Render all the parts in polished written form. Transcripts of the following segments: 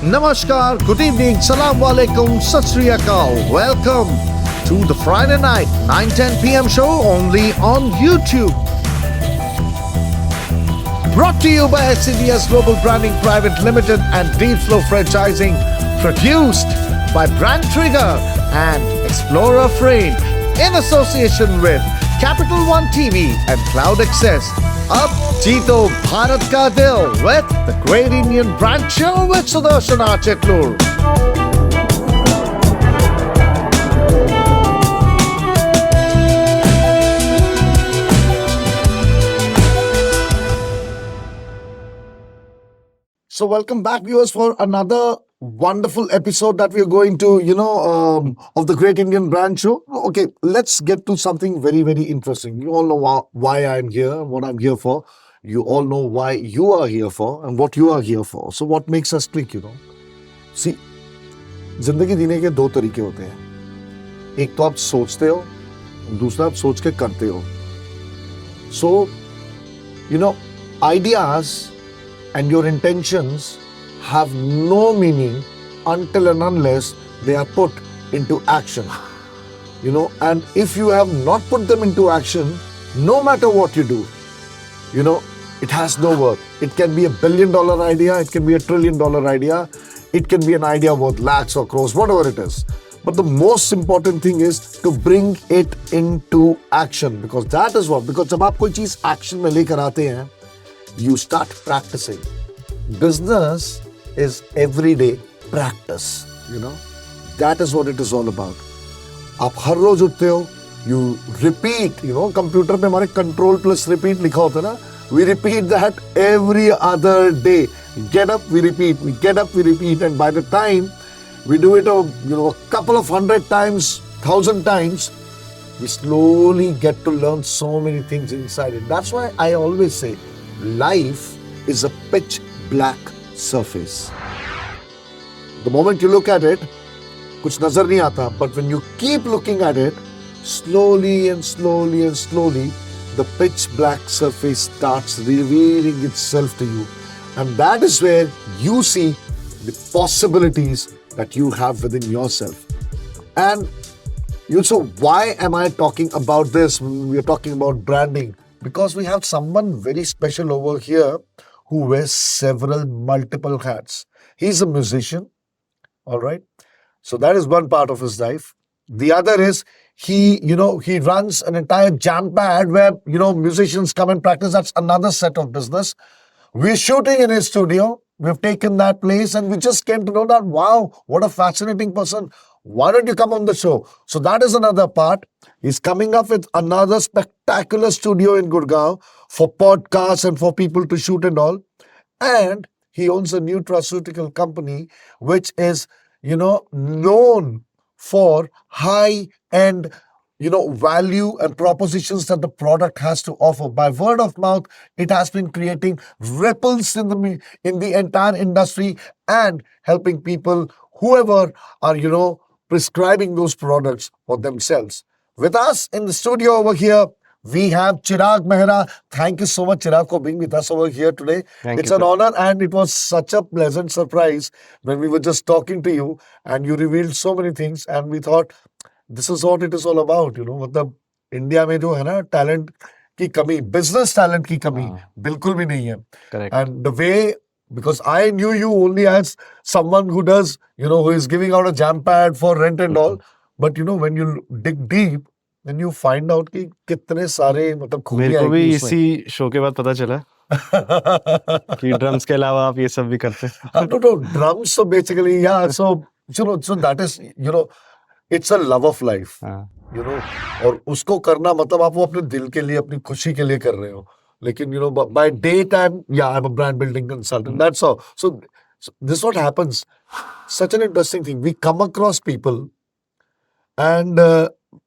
Namaskar, good evening, Salam Alaikum, Sat Sri Akal. Welcome to the Friday night 9:10 p.m. show only on YouTube. Brought to you by SCDS Global Branding Private Limited and Deep Flow Franchising. Produced by Brand Trigger and Explorer Freight in association with Capital One TV and Cloud Access. Up Jito Bharat Ka Dil with the Great Indian Brand Show with Sudarshan Chetlur. So welcome back, viewers, for another wonderful episode that we are going to, of the Great Indian Brand Show. Okay, let's get to something very, very interesting. You all know why I'm here, what I'm here for. You all know why you are here for and what you are here for. So what makes us click, See, जिंदगी जीने के दो तरीके होते हैं. एक तो आप सोचते हो, दूसरा आप सोच के करते हो. So, ideas and your intentions have no meaning until and unless they are put into action. And if you have not put them into action, no matter what you do, it has no worth. It can be $1 billion idea, it can be $1 trillion idea, it can be an idea worth lakhs or crores, whatever it is. But the most important thing is to bring it into action, because that is what, because जब आप कोई चीज action में लेकर आते हैं, you start practicing. Business is everyday practice, That is what it is all about. आप हर रोज उठते हो, you repeat, कंप्यूटर पे हमारे control plus repeat लिखा होता है ना, we repeat that every other day. Get up, we repeat, we get up, we repeat, and by the time we do it, a couple of 100 times, 1,000 times, we slowly get to learn so many things inside it. That's why I always say, life is a pitch black surface. The moment you look at it, कुछ नजर नहीं आता, but when you keep looking at it, slowly and slowly and slowly, the pitch black surface starts revealing itself to you. And that is where you see the possibilities that you have within yourself. And so why am I talking about this? We are talking about branding. Because we have someone very special over here who wears multiple hats. He's a musician, all right? So that is one part of his life. The other is he runs an entire jam pad where, musicians come and practice. That's another set of business. We're shooting in his studio. We've taken that place and we just came to know that, wow, what a fascinating person. Why don't you come on the show? So that is another part. He's coming up with another spectacular studio in Gurgaon for podcasts and for people to shoot and all. And he owns a nutraceutical company, which is, known for high-end, value and propositions that the product has to offer. By word of mouth, it has been creating ripples in the entire industry and helping people, whoever are, prescribing those products for themselves. With us in the studio over here, we have Chirag Mehra. Thank you so much, Chirag, for being with us over here today. It's an honor, and it was such a pleasant surprise when we were just talking to you and you revealed so many things, and we thought, this is what it is all about, मतलब India में जो है ना talent की कमी, business talent की कमी बिल्कुल भी नहीं है. Correct. And the way, because I knew you only as someone who does, who is giving out a jam pad for rent and all, but when you dig deep, then you find out कि कितने सारे मतलब मेरे को भी इसी show के बाद पता चला कि ड्रम्स के अलावा आप ये सब भी करते हैं. No, drums, so basically, yeah, so that is, it's a love of life, और उसको करना मतलब आप वो अपने दिल के लिए, अपनी खुशी के लिए कर रहे हो. लेकिन, by daytime, yeah, I'm a brand building consultant. That's all. So this is what happens. Such an interesting thing. We come across people and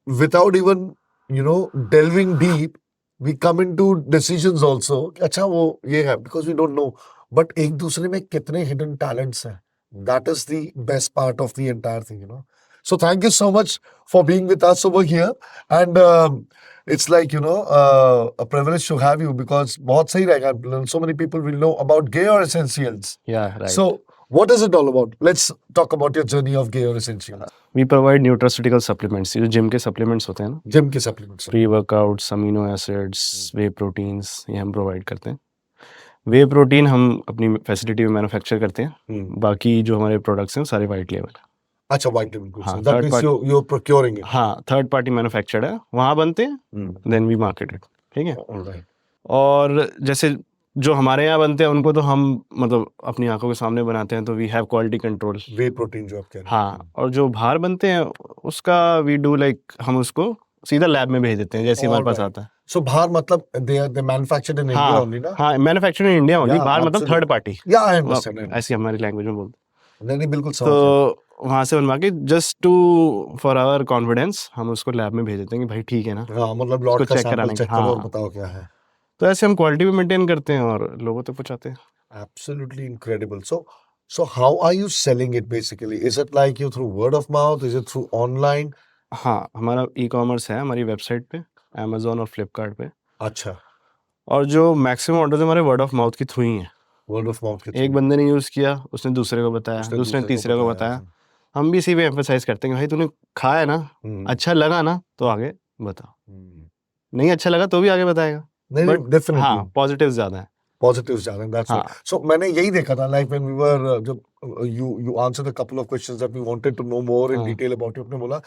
without even, delving deep, we come into decisions also. अच्छा वो ये है, because we don't know. But एक दूसरे में कितने hidden talents हैं. That is the best part of the entire thing, So thank you so much for being with us over here. And it's like, a privilege to have you, because बहुत सही रहेगा. So many people will know about Gear Essentials. Yeah, right. So What is it all about? Let's talk about your journey of Gear Essentials. We provide nutraceutical supplements, ये जो gym के supplements होते हैं ना, Gym के supplements. Pre workouts, amino acids, whey proteins, ये हम provide करते हैं। वे प्रोटीन हम अपनी फैसिलिटी में मैन्युफैक्चर करते हैं, Hmm. बाकी जो हमारे प्रोडक्ट्स हैं सारे वाइट लेवल है। अच्छा, white label goods. हाँ, That third means party. you're procuring it. हाँ, थर्ड पार्टी मैन्युफैक्चर्ड है, वहाँ बनते हैं, Hmm. Then we market it, ठीक है। All right. और जैसे जो हमारे यहाँ बनते हैं उनको तो हम मतलब अपनी आंखों के सामने बनाते हैं, तो we have quality control. Whey protein जो आप कह रहे हैं. हाँ, और जो बाहर बनते हैं उसका वी डू लाइक हम उसको सीधा लैब में भेज देते हैं, जैसे हमारे पास Alright. आता है। So बाहर मतलब they manufactured in India हाँ only ना? हाँ, manufacturing in India only, Yeah, बाहर मतलब absolutely. Third party, Yeah, I understand. I understand. ऐसी हमारी लैंग्वेज में बोलते नहीं नहीं बिल्कुल हैं। समझ गया. तो वहाँ से बनवा के just to for our confidence हम उसको लैब में भेज देते हैं कि भाई ठीक है ना। हाँ मतलब लॉट उसको का check सैंपल कराने चेक के- करो और हाँ। बताओ क्या है. तो ऐसे हम क्वालिटी भी मेंटेन करते हैं और लोगों तक पहुँचाते हैं। Absolutely incredible. So how are you selling it basically? Is it like you through word of mouth? Is it through online? हाँ, हमारा ई कॉमर्स है हमारी वेबसाइट पे, अमेजोन और फ्लिपकार्ट पे, अच्छा, और जो मैक्सिमम ऑर्डर हमारे वर्ड ऑफ माउथ के थ्रू ही हैं। word of mouth के एक through. बंदे ने यूज़ किया, उसने दूसरे को बताया, उसने दूसरे ने दूसरे तीसरे को बताया। हम भी इसी पे एम्फसाइज करते हैं कि भाई तूने खाया ना, हम्म, अच्छा लगा ना, तो आगे बता। हम्म. नहीं अच्छा लगा तो भी आगे बताएगा, नहीं बट डेफिनेटली हाँ पॉजिटिव ज़्यादा है। positives ज्यादा हैं, that's हाँ what. So मैंने यही देखा था like when we were जब you answered a couple of questions that we wanted to know more in हाँ। detail about you. आपने बोला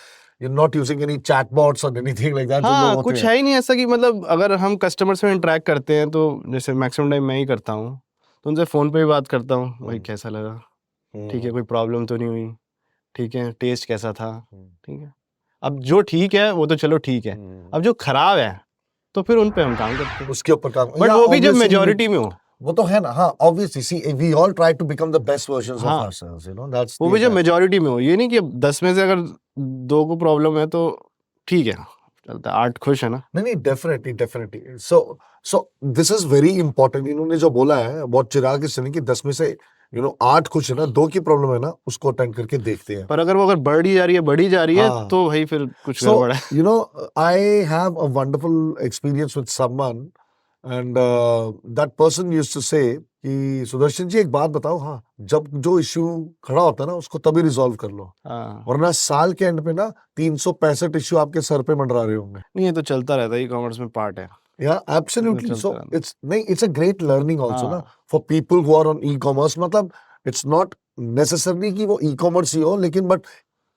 you're not using any chatbots or anything like that. जो लोग हाँ, होते कुछ हैं. है ही नहीं ऐसा कि मतलब अगर हम कस्टमर से इंटरेक्ट करते हैं तो जैसे मैक्सिमम टाइम मैं ही करता हूँ, तो उनसे फ़ोन पे भी बात करता हूँ, भाई हम्म, कैसा लगा, हम्म, ठीक है, कोई प्रॉब्लम तो नहीं हुई, ठीक है, टेस्ट कैसा था, हम्म, ठीक है। अब जो ठीक है वो तो चलो ठीक है, हम्म. अब जो खराब है तो फिर उन पे हम काम करते हैं, उसके ऊपर काम. बट Yeah, वो भी जब obviously मेजोरिटी में हो, वो तो है ना. हाँ obviously see we all try to become the best versions of हाँ ourselves, you know, that's वो the भी जब entire. मेजोरिटी में हो। ये नहीं कि अब 10 में से अगर 2 को प्रॉब्लम है तो ठीक है, चलता है, 8 खुश है ना। नहीं नहीं definitely. So this is very important. इन्होंने जो बोला है बहुत चिराग इस कि 10 में से 8 खुश है ना, 2 की प्रॉब्लम है ना, उसको अटेंड करके देखते हैं. पर अगर वो अगर बढ़ी जा रही है हाँ. तो भाई फिर कुछ So, गड़बड़ है। I have a wonderful experience with someone and that person used to say कि सुदर्शन जी एक बात बताओ, हाँ जब जो इश्यू खड़ा होता है ना उसको तभी रिजॉल्व कर लो, हाँ, वरना साल के एंड पे ना 365 इश्यू आपके सर पे मंडरा रहे होंगे. नहीं ये तो चलता रहता है, ई कॉमर्स में पार्ट है। Yeah, absolutely. चलता So रहता it's a great learning also ना हाँ, for people who are on e-commerce. मतलब it's not necessarily कि वो e-commerce ही हो, लेकिन but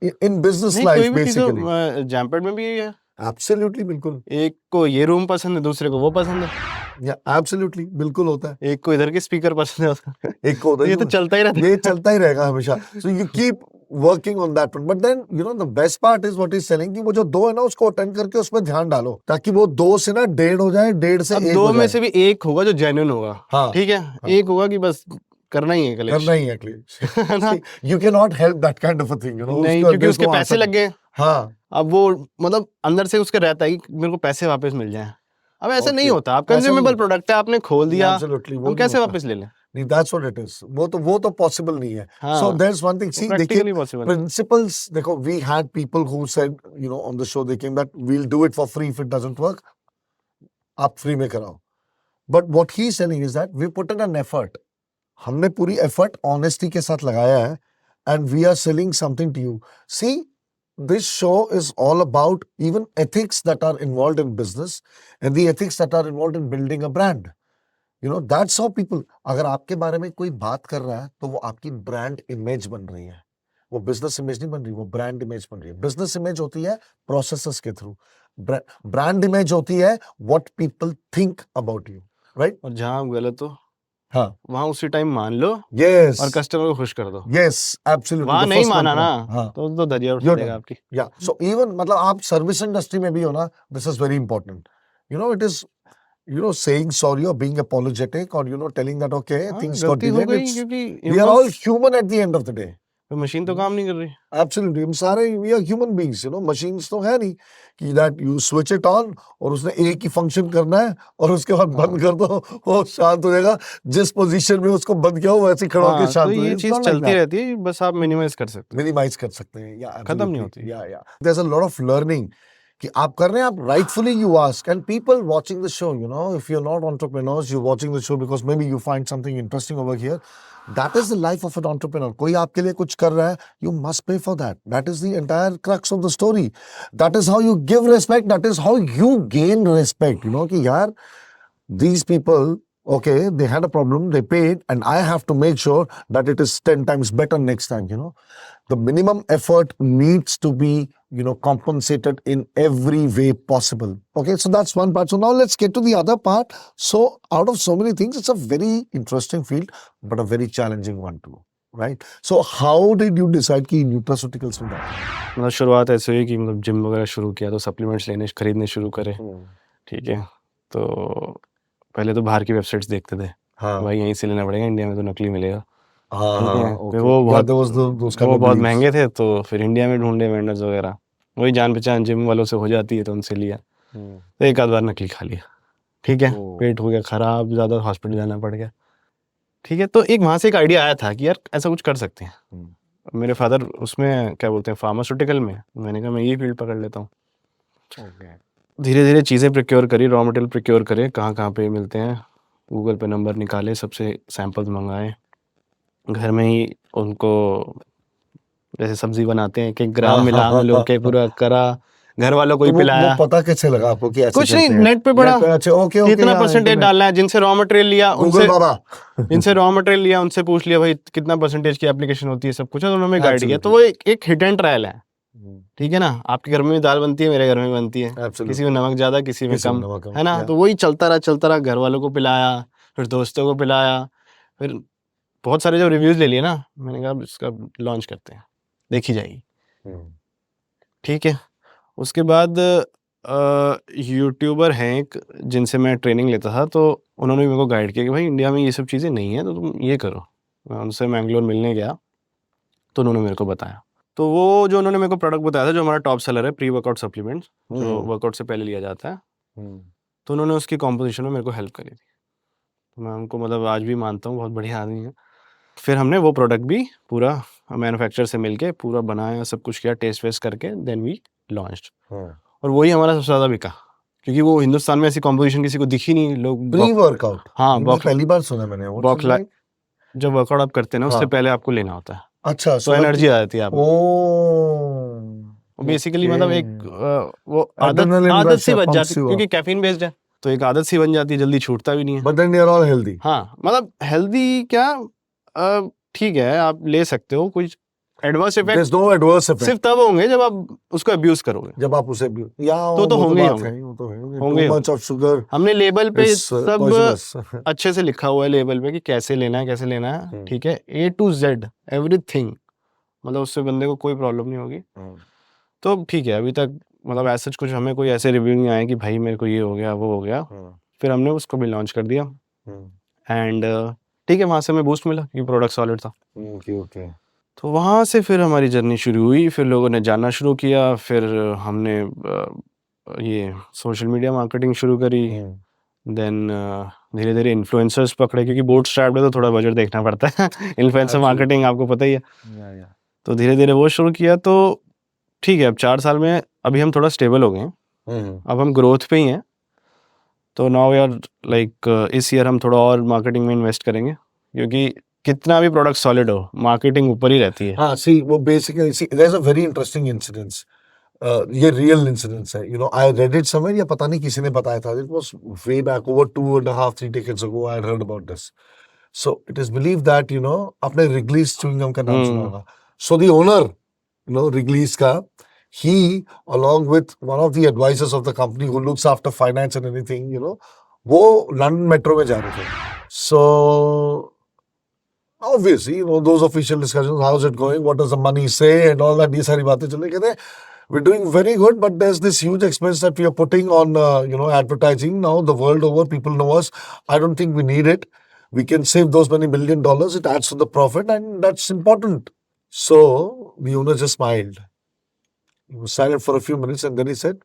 in business नहीं life कोई भी चीज़ हो, basically. जैमपेड में भी यही है, Absolutely बिल्कुल. एक को ये रूम पसंद है, दूसरे को वो पसंद है, Yeah, absolutely बिल्कुल होता है. एक को इधर के स्पीकर पसंद है, एक को उधर ये तो की- चलता ही रहता है। ये चलता ही रहेगा हमेशा. So you keep working on that one. But then the best part is what he's selling कि वो जो 2 है ना उसको अटेंड करके उसमें ध्यान डालो ताकि वो 2 से ना 1.5 हो जाए, 1.5 से अब 1 दो हो में जाए. से भी एक होगा जो जेन्युइन होगा, हाँ. ठीक है, एक होगा कि बस करना ही है करना कलेश, ही है क्लियर. है ना? You cannot help that kind of a thing. नहीं उसको क्योंकि उसके देखो पैसे आंसर- लग गए, हाँ. अब वो मतलब अंदर से उसके रहता है कि मेरे को पैसे वापस मिल जाएं। अब ऐसा नहीं Okay. होता, आप ऐसा नहीं कंज्यूमेबल होता. प्रोडक्ट है, आपने खोल दिया, Absolutely, वो हम नहीं कैसे होता. वापस ले लें? नहीं, that's what it is. वो तो possible नहीं है. हाँ, So there's one thing. See, देखिए प्रैक्टिकली पॉसिबल। principles. देखो, we had people who said, on the show they came that we'll do it for free if it doesn't work. आप free में कराओ. But what he's saying is that we put in an effort. हमने पूरी effort honesty के साथ लगाया है, and we are selling something to you. See, this show is all about even ethics that are involved in business and the ethics that are involved in building a brand. That's how people, अगर आपके बारे में कोई बात कर रहा है तो वो आपकी ब्रांड इमेज बन रही है, वो बिजनेस इमेज नहीं बन रही, वो ब्रांड इमेज बन रही है. बिजनेस इमेज होती है प्रोसेसेस के थ्रू, ब्रांड इमेज होती है what people think about you, right? और जहाँ आप गलत हो हाँ, वहाँ उसी टाइम मान लो यस, और कस्टमर को खुश कर दो। Yes, absolutely. वहाँ नहीं माना ना, हाँ, तो दरिया उठ You're जाएगा done. आपकी। या सो इवन मतलब आप सर्विस इंडस्ट्री में भी हो ना, this is very important. It is saying sorry or being apologetic or telling that okay, हाँ, things got गलती हो delayed. गई क्योंकि We are all human at the end of the day. Machine तो काम नहीं कर रही। Absolutely. हम सारे we are human beings, machines तो है नहीं कि that you switch it on और उसने एक ही फंक्शन करना है और उसके बाद बंद कर दो, वो शांत हो जाएगा. जिस पोजीशन में उसको बंद किया हो वैसे खड़ा होकर हाँ, शांत तो हो ये जाएगा. चीज चलती रहती है, बस आप मिनिमाइज कर सकते हैं। मिनिमाइज कर सकते हैं. या खत्म नहीं होती। या there is a lot of learning कि आप कर रहे हैं, आप rightfully you ask, and people watching the show, you know, if you're not entrepreneurs, you're watching the show because maybe you find something interesting over here. That is the life of an entrepreneur. कोई आपके लिए कुछ कर रहा है, you must pay for that. That is the entire crux of the story. That is how you give respect. That is how you gain respect. You know कि यार, these people, okay, they had a problem, they paid, and I have to make sure that it is 10 times better next time, you know. The minimum effort needs to be, you know, compensated in every way possible. Okay, so that's one part. So now let's get to the other part. So out of so many things, it's a very interesting field, but a very challenging one too, right? So how did you decide कि nutraceuticals में जाना? मतलब शुरुआत ऐसे हुई कि मतलब gym वगैरह शुरू किया तो सप्लीमेंट्स लेने खरीदने शुरू करे, ठीक है। तो पहले तो बाहर की वेबसाइट्स देखते थे, हाँ भाई यहीं से लेना पड़ेगा, इंडिया में तो नकली मिलेगा, हाँ ठीक है। हाँ फिर okay. वो Yeah, बहुत there was those kind वो of बहुत beliefs. महंगे थे, तो फिर इंडिया में ढूंढे वेंडर्स वगैरह, वही जान पहचान जिम वालों से हो जाती है तो उनसे लिया, तो एक आध बार नकली खा लिया, ठीक है। ओह। पेट हो गया खराब, ज़्यादा हॉस्पिटल जाना पड़ गया, ठीक है। तो एक वहाँ से एक आइडिया आया था कि यार ऐसा कुछ कर सकते हैं। मेरे फादर उसमें क्या बोलते हैं फार्मास्यूटिकल में, मैंने कहा मैं ये फील्ड पकड़ लेता हूँ। धीरे धीरे चीज़ें प्रोक्योर करी, रॉ मटेरियल प्रोक्योर करे, कहाँ कहाँ पे मिलते हैं, गूगल पे नंबर निकाले, सबसे सैंपल्स मंगाए, घर में ही उनको जैसे सब्जी बनाते हैं, एक ग्राम मिला मिलो के पूरा करा, घर वालों को ही तो पिलाया। वो पता कैसे लगा आपको कि ऐसे कुछ नहीं, करते हैं? नेट पे पढ़ा, नेट पे, अच्छा ओके ओके, कितना हाँ, परसेंटेज इंटरनेट, डालना है, जिनसे रॉ मटेरियल लिया गूगल उनसे, बाबा। जिनसे रॉ मटेरियल लिया उनसे पूछ लिया भाई कितना परसेंटेज की एप्लीकेशन होती है, सब कुछ है, तो उन्होंने गाइड किया। तो वो एक हिट एंड ट्रायल है, ठीक है ना। आपके घर में भी दाल बनती है, मेरे घर में भी बनती है, किसी में नमक ज़्यादा, किसी में कम, है ना। तो वही चलता रहा, घर वालों को पिलाया, फिर दोस्तों को पिलाया, फिर बहुत सारे जब रिव्यूज़ ले लिए ना, मैंने कहा अब इसका लॉन्च करते हैं, देखी जाएगी, ठीक है। उसके बाद यूट्यूबर हैं एक, जिनसे मैं ट्रेनिंग लेता था, तो उन्होंने भी मेरे को गाइड किया कि भाई इंडिया में ये सब चीज़ें नहीं है, तो तुम ये करो। मैं उनसे मैंगलोर मिलने गया, तो उन्होंने मेरे को बताया। तो वो जो उन्होंने मेरे को प्रोडक्ट बताया था, जो हमारा टॉप सेलर है, प्री वर्कआउट सप्लीमेंट्स, जो वर्कआउट से पहले लिया जाता है, तो उन्होंने उसकी कॉम्पोजिशन में मेरे को हेल्प करी थी। तो मैं उनको मतलब आज भी मानता हूँ, बहुत बढ़िया आदमी है। फिर हमने वो प्रोडक्ट भी पूरा मैन्युफैक्चरर से मिलके पूरा बनाया, सब कुछ किया, टेस्ट वेस्ट करके, देन वी लॉन्च्ड। और वही हमारा सबसे ज़्यादा बिका, क्योंकि वो हिंदुस्तान में ऐसी कॉम्पोजिशन किसी को दिखी नहीं। लोग प्री वर्कआउट, हाँ, पहली बार सुना मैंने। बॉक्सला जब वर्कआउट आप करते हैं ना, उससे हाँ। पहले आपको लेना होता है, अच्छा, तो एनर्जी आ जाती है आपको। ओह, बेसिकली मतलब एक वो Adrenaline आदत rush सी बन pumps जाती है, you up. क्योंकि कैफीन बेस्ड है, तो एक आदत सी बन जाती है, जल्दी छूटता भी नहीं है। But then they are all healthy. हाँ, मतलब हेल्दी क्या, ठीक है आप ले सकते हो, कुछ adverse effect There's no adverse effect. सिर्फ तब होंगे जब आप उसको अब्यूज करोगे, जब आप उसे भी, या तो होंगे ही बात होंगे। है, वो तो है। होंगे Too he much of sugar हमने लेबल पे is सब poisonous. अच्छे से लिखा हुआ है लेबल पे कि कैसे लेना है, कैसे लेना है, ठीक है, A to Z एवरीथिंग, मतलब उससे बंदे को कोई प्रॉब्लम नहीं होगी। तो ठीक है, अभी तक मतलब ऐसा कुछ हमें कोई ऐसे रिव्यू नहीं आए कि भाई मेरे को ये हो गया, वो हो गया। फिर हमने उसको भी लॉन्च कर दिया, एंड ठीक है, वहाँ से हमें बूस्ट मिला कि प्रोडक्ट सॉलिड था। ओके। तो वहाँ से फिर हमारी जर्नी शुरू हुई, फिर लोगों ने जानना शुरू किया, फिर हमने ये सोशल मीडिया मार्केटिंग शुरू करी, देन धीरे धीरे इन्फ्लुएंसर्स पकड़े, क्योंकि बूट स्ट्रैप्ड है तो थोड़ा बजट देखना पड़ता है। इन्फ्लुएंसर मार्केटिंग आपको पता ही है। तो धीरे धीरे वो शुरू किया, तो ठीक है, अब 4 साल में अभी हम थोड़ा स्टेबल हो गए हैं, अब हम ग्रोथ पे ही हैं। तो नाउ यार लाइक इस ईयर हम थोड़ा और मार्केटिंग में इन्वेस्ट करेंगे, क्योंकि कितना भी प्रोडक्ट सॉलिड हो, मार्केटिंग ऊपर ही रहती है। हाँ, सी वो basically, see there is a very interesting incidence, ये रियल इंसिडेंस है, you know, I read it somewhere, या पता नहीं किसी ने बताया था, it was way back over 2.5-3 decades ago, I heard about this. So it is believed that, you know, आपने Wrigley's chewing gum का नाम सुना होगा. So the owner, you know, Wrigley's का, he, along with one of the advisors of the company who looks after finance and anything, you know, वो London metro में जा रहे थे. So obviously, you know, those official discussions, how's it going, what does the money say and all that, ये सारी बातें चले, कहते हैं we're doing very good, but there's this huge expense that we are putting on, you know, advertising now the world over. People know us. I don't think we need it. We can save those many $1 million. It adds to the profit, and that's important. So the owner just smiled. He was silent for a few minutes, and then he said,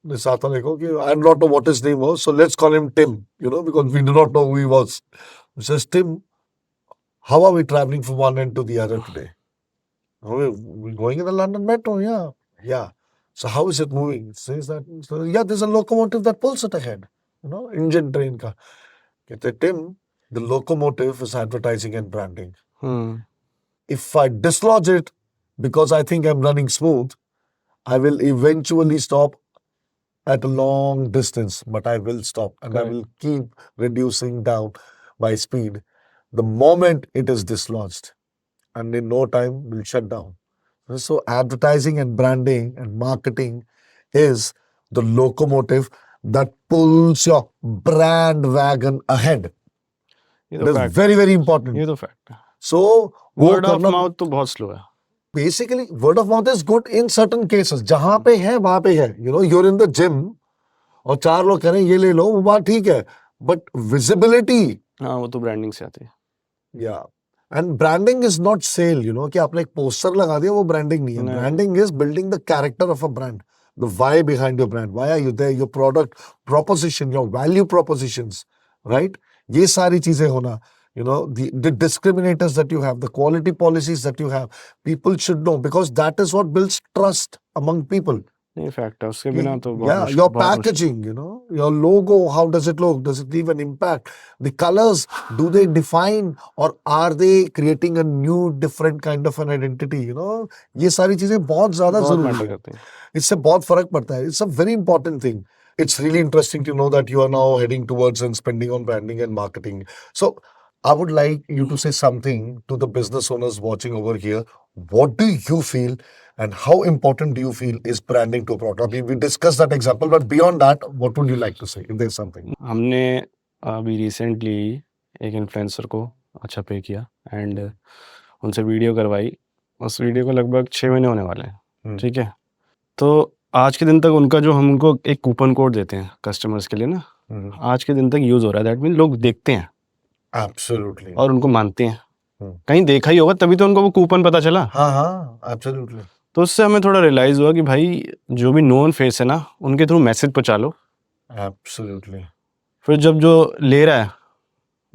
this Atale ko, I do not know what his name was, so let's call him Tim, you know, because we do not know who he was. He says, Tim, how are we traveling from one end to the other today? We're going in the London Metro, yeah. So how is it moving? It says that, so yeah, there's a locomotive that pulls it ahead. Engine train ka. कहते Tim, the locomotive is advertising and branding. If I dislodge it because I think I'm running smooth, I will eventually stop at a long distance, but I will stop and I Correct. will keep reducing down my speed. The moment it is dislodged, and in no time will shut down. So advertising and branding and marketing is the locomotive that pulls your brand wagon ahead. ये It तो is fact very, very important. ये तो fact है. So वो word of करना mouth तो बहुत slow है. basically word of mouth is good in certain cases. जहां पे है वहां पे है. You're in the gym और 4 लोग कह रहे हैं ये ले लो, वो बात ठीक है. But visibility, हाँ, वो तो ब्रांडिंग से आती है. yeah. And branding is not sale, कि आपने एक पोस्टर लगा दिया, वो branding नहीं है. नहीं. Branding is building the character of a brand, the why behind your brand. Why are you there? Your product proposition, your value propositions, right? ये सारी चीजें होना. The discriminators that you have, the quality policies that you have, people should know because that is what builds trust among people. नहीं fact है, उसके बिना तो बहुत Yeah, मुश्किल. your बहुत मुश्किल. packaging, your logo, how does it look? Does it leave an impact? The colors, do they define or are they creating a new, different kind of an identity? ये सारी चीजें बहुत ज्यादा बहुत जरूरी मैटर है. करते हैं. इससे बहुत फर्क पड़ता है. It's a very important thing. It's really interesting to know that you are now heading towards and spending on branding and marketing. So I would like you to say something to the business owners watching over here. What do you feel and how important do you feel is branding to a product? I mean, we discussed that example, but beyond that, what would you like to say if there's something? हमने अभी recently एक influencer को अच्छा पे किया and उनसे video करवाई. उस वीडियो को लगभग 6 महीने होने वाले हैं. ठीक है, तो आज के दिन तक उनका जो हम उनको एक कूपन कोड देते हैं कस्टमर्स के लिए ना, आज के दिन तक यूज़ हो रहा है. दैट मीन लोग देखते हैं Absolutely. और उनको मानते हैं. कहीं देखा ही होगा तभी तो उनको वो कूपन पता चला. हाँ, absolutely. तो उससे हमें थोड़ा रियलाइज़ हुआ कि भाई जो भी नोन फेस है ना, उनके थ्रू मैसेज पहुंचा लो. Absolutely. फिर जब जो ले रहा है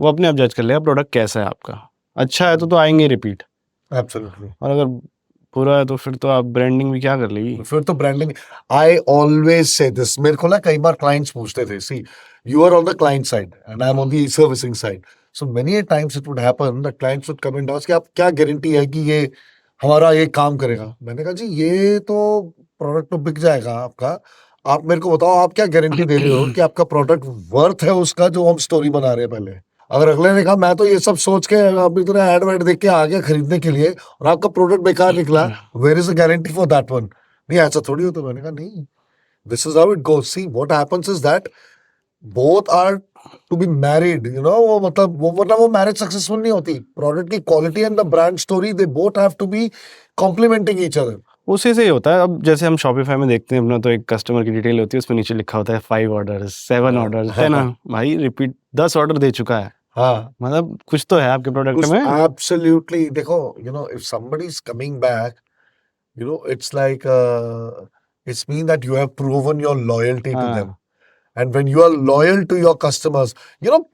वो अपने आप जज कर लेगा प्रोडक्ट कैसा है आपका. अच्छा है तो आएंगे रिपीट. Absolutely. और अगर बुरा है तो फिर तो आप ब्रांडिंग भी क्या कर लेगी. फिर तो branding. I always say this. मेरे को ना कई बार क्लाइंट्स पूछते थे, see you are on the client side and I am on the servicing side. So many times it would happen that clients would come and ask कि आप क्या गारंटी है कि ये हमारा ये काम करेगा. मैंने कहा जी ये तो प्रोडक्ट तो बिक जाएगा आपका, आप मेरे को बताओ आप क्या गारंटी दे रहे हो कि आपका प्रोडक्ट वर्थ है उसका जो हम स्टोरी बना रहे हैं. पहले अगर अगले ने कहा मैं तो ये सब सोच के अभी तो एड वेड देख के आ गया खरीदने के लिए और आपका प्रोडक्ट बेकार निकला, where is a guarantee for that one. नहीं ऐसा थोड़ी होता. मैंने कहा नहीं, this is how it goes. See what happens is that both are to be married. वो मतलब वो मैरिज सक्सेसफुल नहीं होती. प्रोडक्ट की quality and the brand story they both have to be complementing each other. उसी से ही होता है. अब जैसे हम शॉपिफाई में देखते हैं अपना, तो एक कस्टमर की डिटेल होती है, उसमें नीचे लिखा होता है 5 ऑर्डर्स 7 ऑर्डर्स है ना. भाई रिपीट 10 ऑर्डर दे चुका है. हाँ, मतलब कुछ तो है आपके प्रोडक्ट में. Absolutely. देखो, if somebody is coming back, it's like it's mean that you have proven your loyalty to them. And when you are loyal to your customers,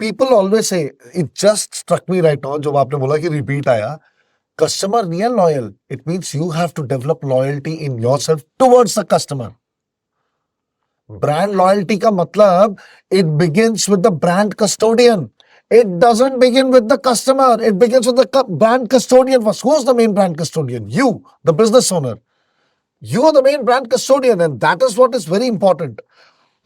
people always say, it just struck me right now, जब आपने बोला कि repeat आया, customer नहीं है loyal. It means you have to develop loyalty in yourself towards the customer. Brand loyalty का मतलब, it begins with the brand custodian. It doesn't begin with the customer. It begins with the brand custodian first. Who's the main brand custodian? You, the business owner. You are the main brand custodian, and that is what is very important.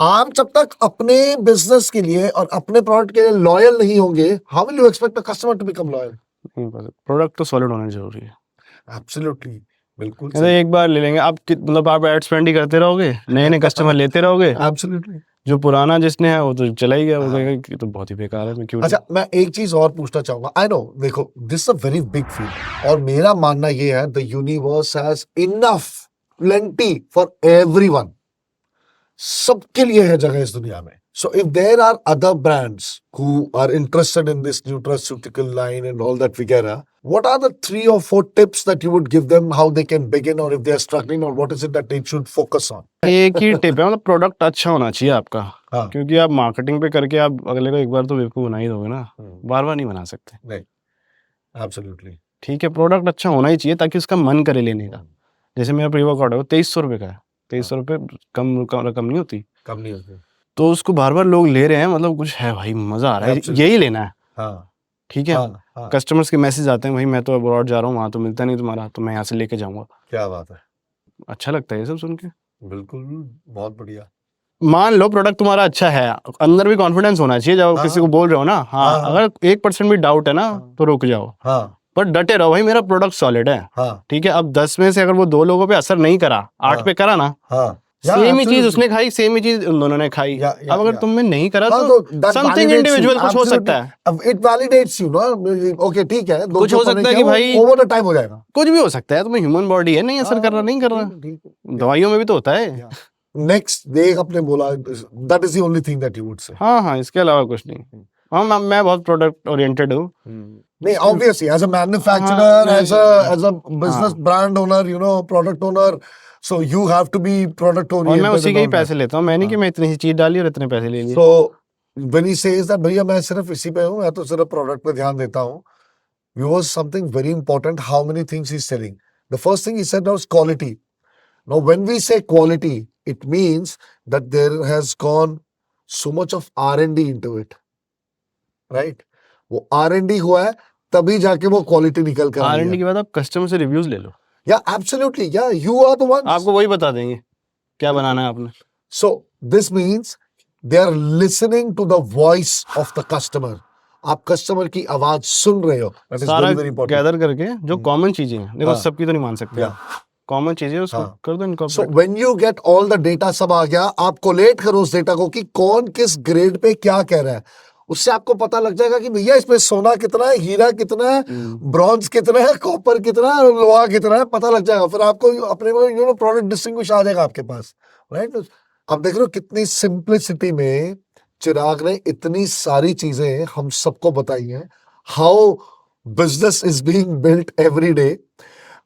आप जब तक अपने business के लिए और अपने product के लिए लॉयल नहीं होंगे, how will you expect a customer to become loyal? Product तो सॉलिड होना जरूरी है. Absolutely. बिल्कुल. एक बार ले लेंगे आप, मतलब आप एड स्पेंड ही करते रहोगे, नए नए कस्टमर लेते रहोगे. Absolutely. जो पुराना जिसने है वो तो चला ही गया. वो कहेगा कि तो बहुत ही बेकार है, मैं क्यों. अच्छा, मैं एक चीज और पूछना चाहूंगा. आई नो, देखो, this a very big field और मेरा मानना ये है the universe has enough plenty for everyone. सबके लिए है जगह इस दुनिया में. So if there are other brands who are interested in this nutraceutical line and all that वगैरह, what are the 3 or 4 tips that you would give them how they can begin, or if they are struggling, or what is it that they should focus on? एक ही tip है, मतलब product अच्छा होना चाहिए आपका. हाँ. क्योंकि आप मार्केटिंग पे करके आप अगले को एक बार तो बेवकूफ बना ही दोगे ना, बार बार नहीं बना सकते. नहीं. Absolutely. ठीक है, प्रोडक्ट अच्छा होना ही चाहिए ताकि उसका मन करे लेने का. जैसे मेरा प्री वर्कआउट है वो 2300 रुपये का है. 2300 रुपये कम रकम नहीं होती, कम नहीं होती। तो उसको बार बार लोग ले रहे हैं, मतलब कुछ है भाई, मजा आ रहा है, Absolutely. यही लेना है, हाँ ठीक है। हाँ हाँ, कस्टमर्स के मैसेज आते हैं, भाई मैं तो अब्रॉड जा रहा हूँ, वहाँ तो मिलता नहीं तुम्हारा, तो मैं यहाँ से लेके जाऊंगा। क्या बात है, अच्छा लगता है ये सब सुन के। बिल्कुल, बहुत बढ़िया। मान लो प्रोडक्ट तुम्हारा अच्छा है, अंदर भी कॉन्फिडेंस होना चाहिए, जब हाँ, किसी को बोल रहे हो ना, हाँ, हाँ, अगर 1% भी डाउट है ना, तो रुक जाओ, हाँ पर डटे रहो, भाई मेरा प्रोडक्ट सॉलिड है, हाँ ठीक है। अब 10 में से अगर वो 2 लोगों पे असर नहीं करा, 8 पे करा ना, हाँ, सेम ही चीज उसने खाई, सेम ही चीज उन दोनों ने खाई। अब अगर तुम में नहीं करा तो समथिंग इंडिविजुअल कुछ हो सकता है, अब इट वैलिडेट्स यू ना, ओके ठीक है, कुछ हो सकता है कि भाई ओवर द टाइम हो जाएगा, कुछ भी हो सकता है, तुम्हें ह्यूमन बॉडी है, नहीं असर कर रहा, नहीं कर रहा, दवाइयों में भी तो होता है। नेक्स्ट देख आपने बोला, that is the only thing that you would say. हाँ, इसके अलावा कुछ नहीं। हाँ, मैं बहुत प्रोडक्ट ओरिएंटेड हूँ। नहीं, obviously as a manufacturer, as a business brand owner, you know, product owner, so you have to be product और ओरिएंटेड, मैं उसी के ही पैसे लेता हूँ, मैं नहीं कि मैं इतनी सी चीज डाली और इतने पैसे ले लिए। So when he says that भैया मैं सिर्फ इसी पे हूँ, मैं तो सिर्फ प्रोडक्ट पे ध्यान देता हूँ, was something very important, how many things he's selling. The first thing he said was quality. Now when we say quality, it means that there has gone so much of R&D into it, right? वो R&D हुआ है, तभी जाके वो quality निकल कर आई है। R&D के बाद आप कस्टमर से रिव्यूज ले लो, Yeah, absolutely. Yeah, you are the ones. आपको वही बता देंगे क्या बनाना है आपने। So this means they are listening to the voice of the customer. आप कस्टमर की आवाज सुन रहे हो, that is सारा very very important. गैदर करके जो कॉमन चीजें हैं, देखो हाँ। सबकी तो नहीं मान सकते, कॉमन चीजें उसको हाँ। कर दो So incorporate. when you get all the data, सब आ गया, आप कोलेट करो उस डेटा को कि कौन किस ग्रेड पे क्या कह रहा है, उससे आपको पता लग जाएगा कि भैया इसमें सोना कितना है, हीरा कितना है, ब्रॉन्ज कितना है, कॉपर कितना है, लोहा कितना है, पता लग जाएगा। फिर आपको अपने यू नो प्रोडक्ट डिस्टिंग्विश आ जाएगा आपके पास, राइट। अब देख रहे हो कितनी सिंप्लिसिटी में चिराग ने इतनी सारी चीजें हम सबको बताई हैं, how business is being built every day.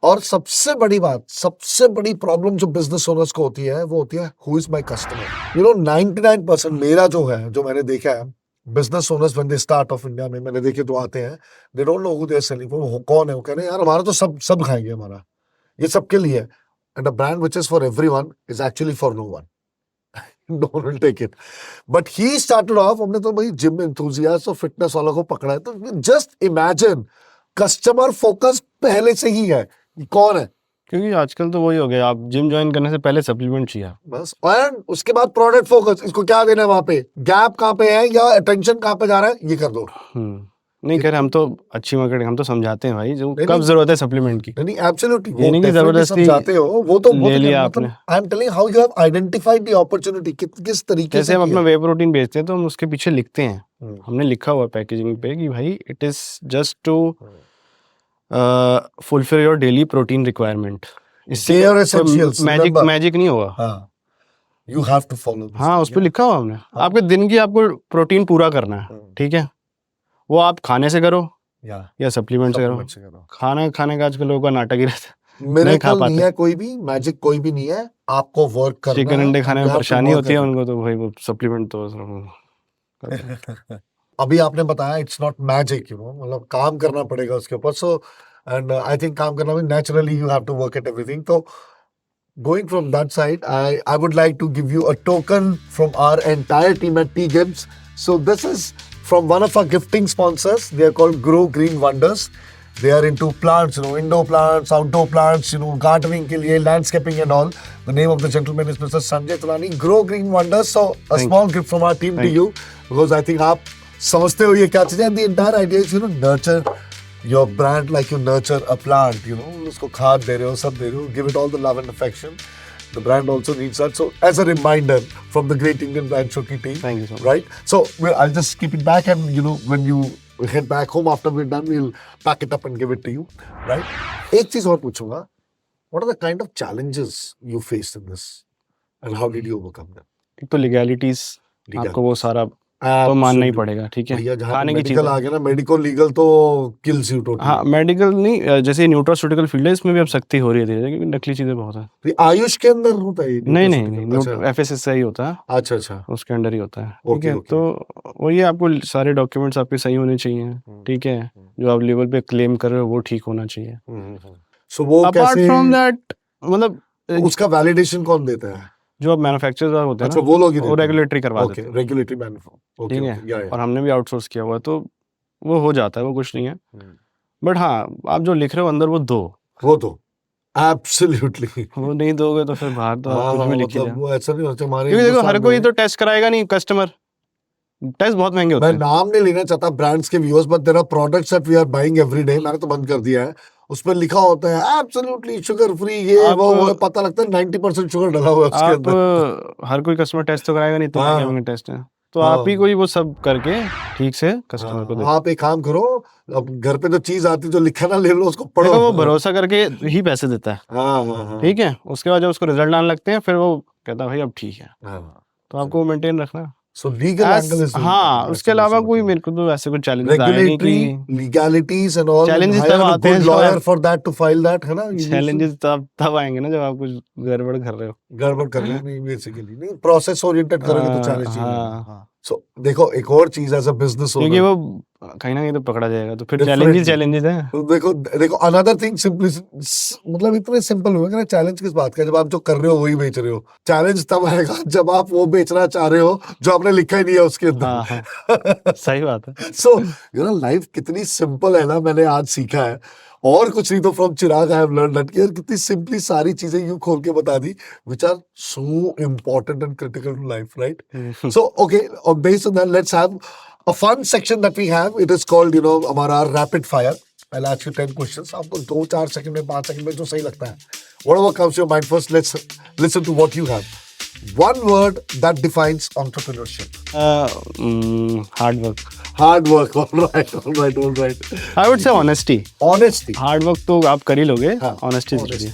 और सबसे बड़ी बात, सबसे बड़ी प्रॉब्लम जो बिजनेस ओनर्स को होती है, वो होती है who is my customer. You know 99% मेरा जो है, जो मैंने देखा है, business owners when they start off India में, मैंने देखे तो आते हैं, they don't know who they are selling, वो कौन है, वो कह रहे हैं यार हमारा तो सब खाएंगे, हमारा ये सबके लिए है, and a brand which is for everyone is actually for no one. No one will take it. But he started off, हमने तो भाई जिम enthusiast और फिटनेस वालों को पकड़ा है, तो just imagine कस्टमर फोकस पहले से ही है, कौन है, क्योंकि आजकल तो वही हो गया, आप जिम ज्वाइन करने से पहले सप्लीमेंट चाहिए बस, और उसके बाद प्रोडक्ट फोकस, इसको क्या देना है, वहां पे गैप कहाँ पे है या अटेंशन कहाँ पे जा रहा है, ये कर दो। नहीं कह रहे, हम तो अच्छी मार्केटिंग, हम तो समझाते हैं भाई, जो नहीं, कब जरूरत है सप्लीमेंट की। नहीं एब्सोल्युटली, ये नहीं कि जबरदस्ती समझाते हो, वो तो ले लिया आपने। I am telling how you have identified the opportunity, किस तरीके जैसे से हम किया। अपना वे प्रोटीन बेचते हैं तो हम उसके पीछे लिखते हैं, हमने लिखा हुआ पैकेजिंग पे कि भाई it is just to fulfil your daily protein requirement. इससे मैजिक नहीं होगा। हाँ, you have to follow this. हाँ, उस पर लिखा हुआ हमने, आपके दिन की आपको प्रोटीन पूरा करना है, ठीक है, वो आप खाने से करो या सप्लीमेंट से करो। खाना खाने का आजकल लोगों का नाटक ही रहता है, मेरे ख्याल नहीं है कोई भी मैजिक, कोई भी नहीं है, आपको वर्क करना है। चिकन अंडे खाने में परेशानी होती है उनको, तो भाई वो सप्लीमेंट तो अभी आपने बताया it's not magic, you know, मतलब काम करना पड़ेगा उसके ऊपर। सो एंड आई थिंक काम करना में naturally you have to work at everything. तो going from that side, I would like to give you a token from our entire team at T Gibbs. So this is from one of our gifting sponsors. They are called Grow Green Wonders. They are into plants, you know, indoor plants, outdoor plants, you know, gardening ke liye, landscaping and all. The name of the gentleman is Mr. Sanjay Tulani. Grow Green Wonders. So a small gift from our team to you, because I think आप समझते हो ये क्या चीज़ है. The entire idea is, you know, nurture your brand like you nurture a plant, you know, उसको खाद दे रहे हो, सब दे रहे हो, give it all the love and affection. The brand also needs that. So as a reminder from the great Indian brand Shoki team. Thank you so much. Right? So I'll just keep it back, and you know, when you head back home after we're done, we'll pack it up and give it to you. Right? एक चीज और पूछूंगा. What are the kind of challenges you faced in this, and how did you overcome them? एक तो legalities, आपको वो सारा तो मानना ही पड़ेगा, ठीक है। भैया जहाँ खाने की मेडिकल आ गया ना, मेडिकल लीगल तो किल्स यू टोटली। हाँ, मेडिकल नहीं, जैसे न्यूट्रास्यूटिकल फील्ड है, इसमें भी अब सख्ती हो रही है धीरे-धीरे, क्योंकि नकली चीजें बहुत है। तो आयुष के अंदर होता है? नहीं, एफएसएसआई होता है। अच्छा, उसके अंडर ही होता है, ठीक है। तो वही आपको सारे डॉक्यूमेंट्स आपके सही होने चाहिए, ठीक है। जो आप लेवल पे क्लेम कर रहे हो वो ठीक होना चाहिए। सो वो अपार्ट फ्रॉम दैट, मतलब उसका वैलिडेशन कौन देता है? जो अब मैन्युफैक्चरर होते हैं अच्छा, ना, वो लोग ही वो देते हैं। रेगुलेटरी करवा ओके, देते हैं, रेगुलेटरी मैन्युफैक्चर। ओके ठीक ओके, है, और हमने भी आउटसोर्स किया हुआ है, तो वो हो जाता है, वो कुछ नहीं है। बट हाँ, आप जो लिख रहे हो अंदर वो दो, वो तो एब्सोल्युटली। वो नहीं दोगे तो फिर बाहर तो आप हाँ कुछ हाँ, भी लिख ही मतलब लें, वो ऐसा नहीं होता हमारे क्योंकि देखो हर हिंदुस्तान कोई में। तो टेस्ट कराएगा नहीं, कस्टमर टेस्ट बहुत महंगे होते मैं हैं। नाम नहीं लेना चाहता ब्रांड्स के viewers, but there are products that we are buying every day, मैंने तो बंद कर दिया है, उसमें लिखा होता है एब्सोल्युटली शुगर फ्री, ये आप वो पता लगता है 90% शुगर डला हुआ है उसके आप अंदर। हर कोई कस्टमर टेस्ट तो कराएगा नहीं, इतने महंगे हाँ महंगे टेस्ट हैं, तो हाँ आप ही को ही वो सब करके ठीक से कस्टमर को दे। हाँ, आप एक काम करो, अब घर पे जो चीज आती है जो लिखा ना, ले लो उसको पढ़ो। देखो वो भरोसा करके ही पैसे देता है, हाँ हाँ हाँ ठीक है, उसके बाद जब उसको रिजल्ट आने लगते हैं फिर वो कहता है भाई अब ठीक है, हाँ। तो आपको मेंटेन रखना। सो लीगल एंगल इज हाँ, उसके अलावा कोई मेरे को तो ऐसे कुछ चैलेंजेस आए नहीं रेगुलेटरी कि legalities and all, Challenges hire तब अ आते हैं गुड जब लॉयर आप- for that to file that, है ना? चैलेंजेस तब आएंगे ना जब आप कुछ गड़बड़ कर रहे हो। गड़बड़ कर रहे हो, नहीं बेसिकली नहीं, प्रोसेस ओरिएंटेड करोगे तो चैलेंज ही हाँ, नहीं। सो देखो, एक और चीज एज अ बिजनेस क्योंकि ओनर, वो कहीं ना कहीं तो पकड़ा जाएगा, तो फिर Definitely. चैलेंजेस हैं। देखो देखो, अनदर थिंग सिंपली, मतलब इतने सिंपल हुए ना, चैलेंज किस बात का, जब आप जो कर रहे हो वही बेच रहे हो। चैलेंज तब आएगा जब आप वो बेचना चाह रहे हो जो आपने लिखा ही नहीं है उसके हाँ अंदर। सही बात है। सो यू नो, लाइफ कितनी सिंपल है ना, मैंने आज सीखा है, और कुछ नहीं तो from Chirag I have learn that यार कितनी सिंपली सारी चीजें यूं खोल के बता दी, which are so important and critical to life, right? So okay, based on that let's have a fun section that we have. It is called, you know, हमारा rapid fire. I'll ask you 10 questions. आपको 2-4 second में, 5 second में जो सही लगता है, whatever comes to your mind first. Let's listen to what you have. One word that defines entrepreneurship. Hard work, Hard work. All right, all right, all right. I would say honesty. Honesty. Hard work तो आप कर ही लोगे, हाँ, honesty honesty.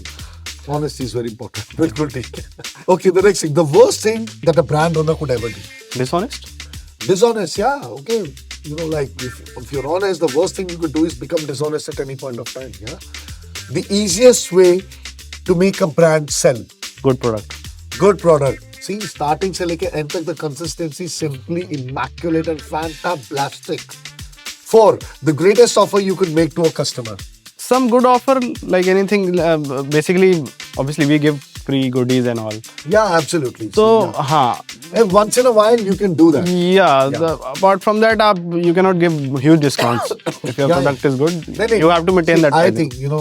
Honesty is very important. बिल्कुल ठीक है. Okay, the next thing. The worst thing that a brand owner could ever do. Dishonest. Dishonest, yeah, okay. You know, like if you're honest, the worst thing you could do is become dishonest at any point of time. Yeah. The easiest way to make a brand sell good product. good product. See, starting से लेके end तक the consistency simply immaculate and fantastic. 4, the greatest offer you could make to a customer. Some good offer, like anything, basically, obviously we give free goodies and all. Yeah, absolutely. So, yeah. हाँ, And once in a while you can do that. yeah. Apart from that, you cannot give huge discounts. If your Yeah, product is good, नहीं, you have to maintain see, that. I pricing. think, you know,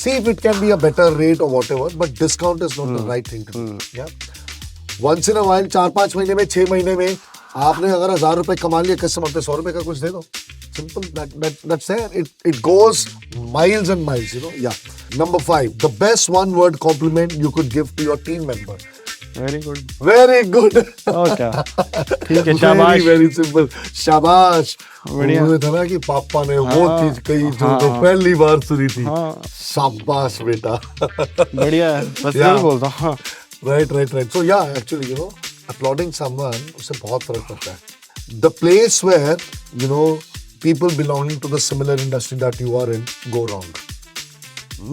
see if it can be a better rate or whatever, but discount is not the right thing to do. Yeah. Once in a while, 4-5 महीने में, 6 महीने में, आपने अगर 1000 रुपए कमा लिए, customer पे 100 रुपए का कुछ दे दो. Simple. That's there. It goes miles and miles, you know. Yeah. Number 5, the best one word compliment you could give to your team member. Very good. Very good. और क्या? ठीक है, शाबाश। Very, very simple. शाबाश. बढ़िया। वो था ना कि पापा ने वो हाँ, चीज कही जो हाँ, तो पहली बार सुनी थी. हाँ, शाबाश बेटा. बढ़िया है, बस Yeah. यही बोलता हूँ। हाँ। Right. So yeah, actually, you know, applauding someone उससे बहुत फर्क पड़ता है. The place where, you know, people belonging to the similar industry that you are in go wrong.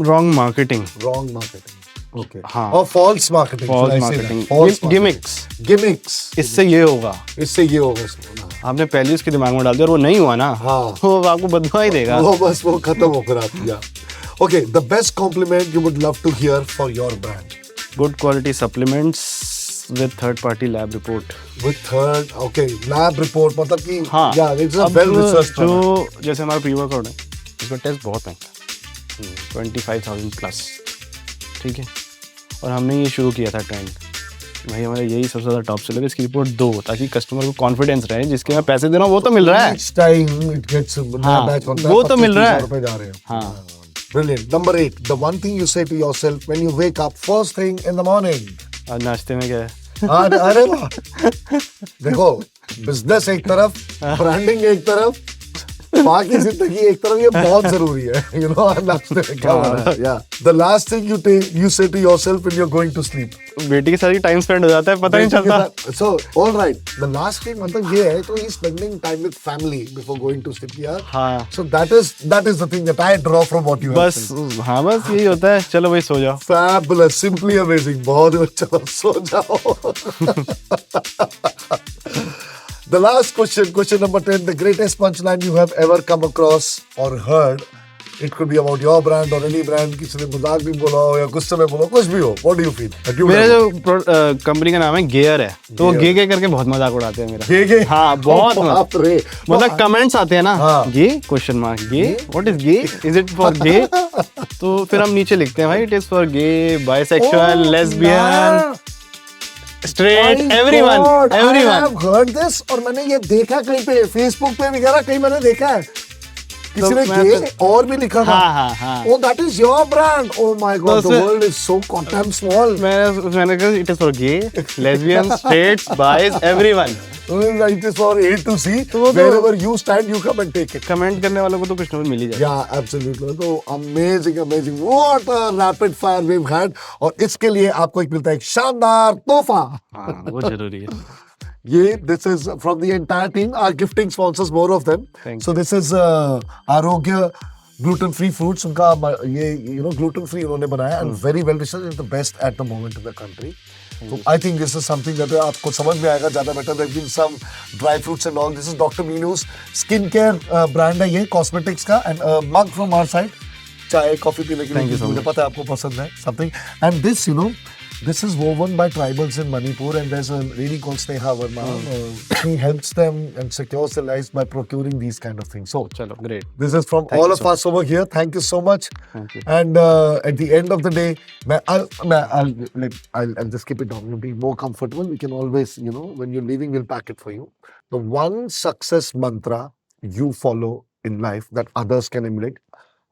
Wrong marketing. Wrong marketing. Okay. हाँ. Or false marketing. False should I say marketing. that? False marketing. Gimmicks. Gimmicks. इससे ये होगा, इससे ये होगा इसमें. आपने पहले ही उसके दिमाग में डाल दिया और वो नहीं हुआ ना, हाँ. वो आपको बदवा ही देगा। वो बस वो खत्म होकर आती है. Okay, the best compliment you would love to hear for your brand. Good quality supplements with third party lab report. With third, okay, lab report मतलब कि हाँ, yeah, it's a अब well researched product. जो जैसे हमारा pre workout है, इसका test बहुत महंगा है, 25,000 प्लस, ठीक है, और हमने ये शुरू किया था ट्रेंड, भाई हमारा यही सबसे ज़्यादा टॉप सेलर है, इसकी रिपोर्ट दो, ताकि कस्टमर को कॉन्फिडेंस रहे, जिसके मैं पैसे दे रहा हूँ वो तो मिल रहा है। Each time it gets हाँ, बैच बनता है, वो तो मिल रहा है। 25,000 रुपए जा रहे हैं. हाँ। Brilliant. Number 8, the one thing you say to yourself when you wake up first thing in the morning. आज नाश्ते में क्या है? अरे वाह. देखो, बिजनेस एक तरफ, ब्रांडिंग एक तरफ, बाकी जिंदगी एक तरफ, ये बहुत जरूरी है. You know, नाश्ते में क्या हो रहा है? Yeah. The last thing you say to yourself when you're going to sleep. बेटी के साथ ही टाइम स्पेंड हो जाता है, पता ही नहीं चलता। So, all right. The last thing मतलब ये है, तो he's spending time with family before going to sleep. यार. हाँ, So that is the thing that I draw from what you have बस said. हाँ, बस यही होता है, चलो भाई सो जाओ। Fabulous, simply amazing. बहुत अच्छा, सो जाओ. The last question number 10, the greatest punchline you have ever come across or heard It could be about your brand or any brand. किसी ने मजाक भी बोला हो या गुस्से में बोला, कुछ भी हो. What do you feel? मेरा जो कंपनी का नाम है गेयर है, तो वो गे करके बहुत मजाक उड़ाते हैं मेरा. गे हाँ बहुत बाप रे. मतलब कमेंट्स आते हैं ना, gay question mark, gay what is gay, is it for gay. तो फिर हम नीचे लिखते हैं भाई, it is for gay, bisexual, lesbian, straight, everyone. I have heard this और मैंने ये देखा कहीं पे, फेसबुक पे वगैरह कहीं मैंने देखा है. किसी ने गे और भी लिखा था. हाँ. Oh, that is your brand. Oh my God, the world is so goddamn small. मैंने कहा it is for gay, lesbian, straights, bis, everyone. It is for A to Z. Wherever you stand, you come and take it. Comment करने वालों को तो कुछ ना कुछ मिल ही जाएगा. Yeah, absolutely. So amazing. What a rapid fire we've had. और इसके लिए आपको एक मिलता है एक शानदार तोहफा. हाँ, वो जरूरी है. This is from the entire team. Our gifting sponsors, more of them. So this is Arogya gluten-free fruits. उनका ये gluten-free उन्होंने बनाया and very well researched. It's the best at the moment in the country. So I think this is something that आपको समझ में आएगा ज़्यादा better. There've been some dry fruits and all. This is Dr. Minu's skincare brand है ये cosmetics का, and a mug from our side. चाय coffee पीने के लिए मुझे पता है आपको पसंद है something. And this this is woven by tribals in Manipur, and there's a lady called Sneha Verma. She helps them and secures their lives by procuring these kind of things. So, chalo, great. This is from all of us over here. Thank you so much. Thank you. And at the end of the day, I'll just keep it down. You'll be more comfortable. We can always, when you're leaving, we'll pack it for you. The one success mantra you follow in life that others can emulate.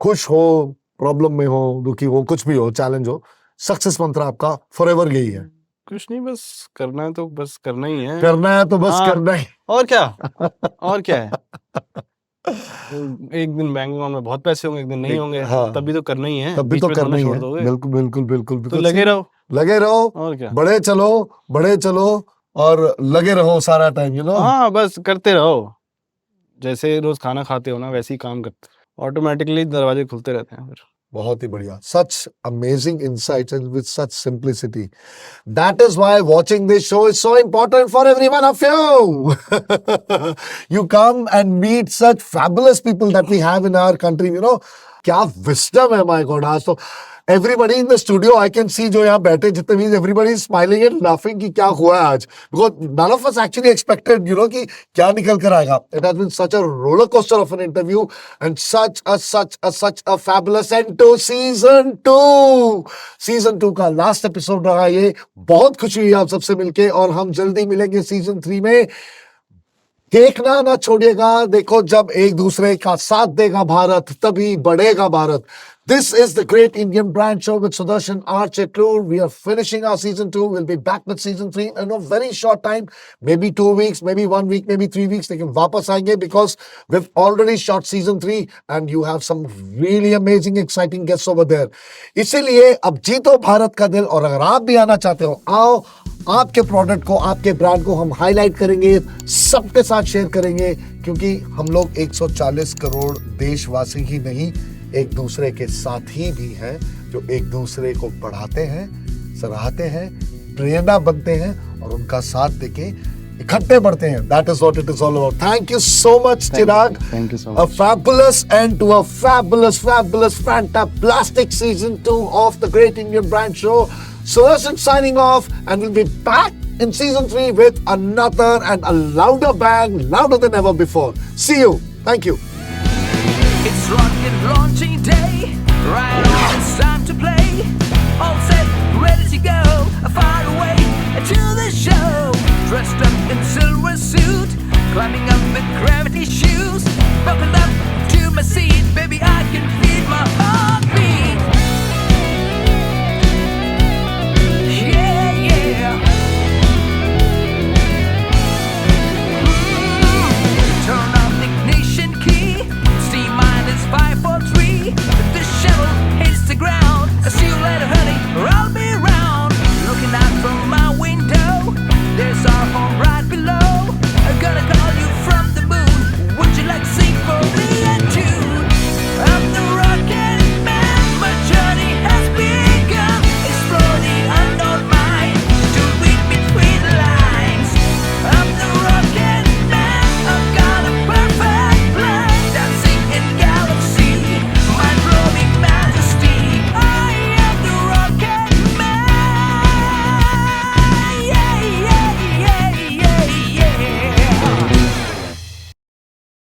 खुश हो, problem में हो, दुखी हो, कुछ भी हो, challenge हो, सक्सेस मंत्र आपका फॉरएवर यही है. कुछ नहीं, बस करना है तो बस करना ही है. करना है तो बस करना ही. और क्या है. एक दिन बैंक अकाउंट में बहुत पैसे होंगे, एक दिन नहीं होंगे. तब भी तो करना ही है. तब भी तो करना ही है. बिल्कुल. तो लगे रहो. और क्या. बड़े चलो और लगे रहो सारा टाइम. हाँ, बस करते रहो. जैसे रोज खाना खाते हो ना, वैसे ही काम करते, ऑटोमेटिकली दरवाजे खुलते रहते हैं फिर. बहुत ही बढ़िया. Such amazing insights and with such simplicity. That is why watching this show is so important for every one of you. You come and meet such fabulous people that we have in our country. क्या wisdom है, my God. आज तो everybody in the studio, I can see जो यहाँ बैठे जितने भी, everybody is smiling and laughing कि क्या हुआ है आज. Because none of us actually expected, कि क्या निकल कर आएगा. It has been such a roller coaster of an interview and such a fabulous end to season 2. Season 2 का last episode रहा ये. बहुत खुशी हुई आप सबसे मिलके, और हम जल्दी मिलेंगे season 3 में. देखना ना छोड़िएगा. देखो, जब एक दूसरे का साथ देगा भारत, तभी बढ़ेगा Bharat. This is the Great Indian Brand Show with Sudarshan R. Chetlur. We are finishing our season 2. We'll be back with season 3 in a very short time. Maybe 2 weeks, maybe 1 week, maybe 3 weeks. लेकिन वापस आएंगे because we've already shot season 3 and you have some really amazing, exciting guests over there. इसीलिए अब जीतो भारत का दिल, और अगर आप भी आना चाहते हो, आओ. आपके प्रोडक्ट को, आपके ब्रांड को हम हाईलाइट करेंगे, सबके साथ शेयर करेंगे, क्योंकि हम लोग 140 करोड़ देशवासी ही नहीं, एक दूसरे के साथी भी हैं, जो एक दूसरे को बढ़ाते हैं, सराहते हैं, प्रेरणा बनते हैं, और उनका साथ देके इकट्ठे बढ़ते हैं. That is what it is all about. Thank you so much, Chirag. Thank you so much. A fabulous end to a fabulous, fantastic season 2 of the Great Indian Brand Show. Sudarshan signing off, and we'll be back in season 3 with another and a louder bang, louder than ever before. See you. Thank you. It's rocket launching day, right on, it's time to play. All set, ready to go, far away to the show. Dressed up in silver suit, climbing up